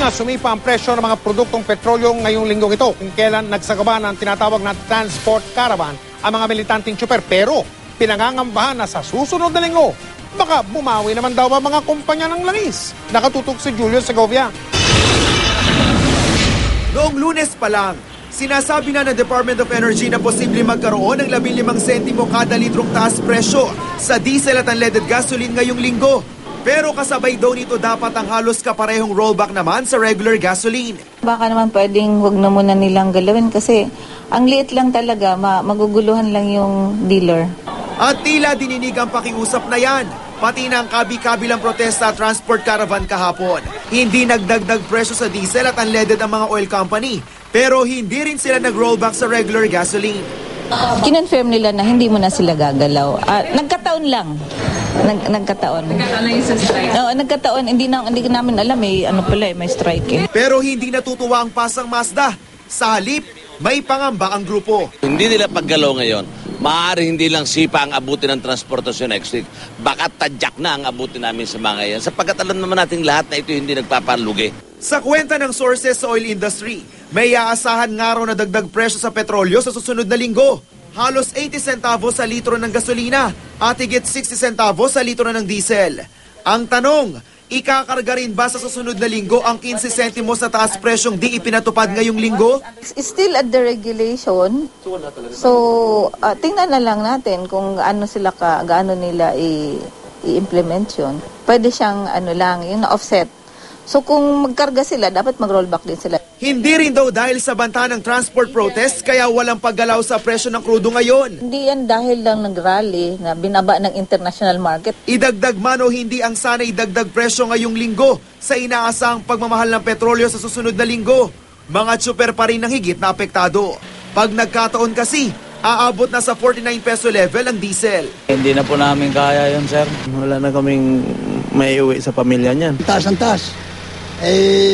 na sumipa ang presyo ng mga produktong petrolyo ngayong linggong ito kung kailan nagsagaba ng tinatawag na transport caravan ang mga militanteng tsuper. Pero pinangangambahan na sa susunod na linggo, baka bumawi naman daw ba mga kumpanya ng langis. Nakatutok si Julio Segovia. Noong Lunes pa lang, sinasabi na ng Department of Energy na posible magkaroon ng 15 sentimo kada litrong taas presyo sa diesel at unleaded gasoline ngayong linggo. Pero kasabay daw nito dapat ang halos kaparehong rollback naman sa regular gasoline. Baka naman pwedeng wag na muna nilang galawin kasi ang liit lang talaga, maguguluhan lang yung dealer. At tila dininig ang pakiusap na yan, pati na ang kabi-kabilang protesta at transport caravan kahapon. Hindi nagdagdag presyo sa diesel at unleaded ang mga oil company, pero hindi rin sila nag-rollback sa regular gasoline. Kinonfirm nila na hindi mo na sila gagalaw. Nagkataon lang. Nagkataon. Nagkataon lang yung sa strike? Oo, nagkataon. Hindi namin alam may strike eh. Pero hindi natutuwa ang pasang Mazda. Sa halip, may pangamba ang grupo. Hindi nila paggalaw ngayon. Maaari hindi lang sipa ang abutin ng transportasyon next week. Baka tadyak na ang abutin namin sa mga yan. Sapagkat alam naman natin lahat na ito hindi nagpapalugi. Sa kwenta ng sources sa oil industry, may aasahan nga raw na dagdag presyo sa petrolyo sa susunod na linggo. Halos 80 centavos sa litro ng gasolina at higit 60 centavos sa litro ng diesel. Ang tanong, ikakarga rin ba sa susunod na linggo ang 15 sentimos na taas presyong di ipinatupad ngayong linggo? Still at the regulation. So, tingnan na lang natin kung gaano nila i-implement yun. Pwede siyang yung na-offset. So kung magkarga sila, dapat mag-rollback din sila. Hindi rin daw dahil sa banta ng transport protest kaya walang paggalaw sa presyo ng krudo ngayon. Hindi yan dahil lang nag-rally na binaba ng international market. Idagdag man o hindi ang sana idagdag presyo ngayong linggo sa inaasang pagmamahal ng petrolyo sa susunod na linggo. Mga tsuper pa rin ng higit na apektado. Pag nagkataon kasi, aabot na sa 49 peso level ang diesel. Hindi na po namin kaya yun, sir. Wala na kaming maiuwi sa pamilya niyan. Taas ang taas.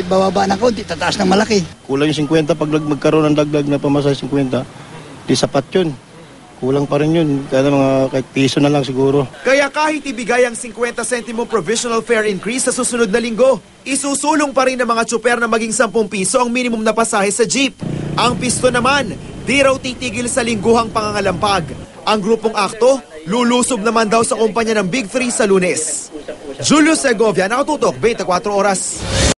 Bababa na konti, tataas ng malaki. Kulang yung 50 pag magkaroon ng dagdag na pamasahe 50. Di sapat yun. Kulang pa rin yun. Kaya mga kahit piso na lang siguro. Kaya kahit ibigay ang 50 centimo provisional fare increase sa susunod na linggo, isusulong pa rin ng mga tsuper na maging 10 piso ang minimum na pasahe sa jeep. Ang pisto naman, di raw titigil sa lingguhang pangangalampag. Ang grupong akto, lulusob naman daw sa kumpanya ng Big 3 sa Lunes. Julio Segovia, nakatutok, 24 oras.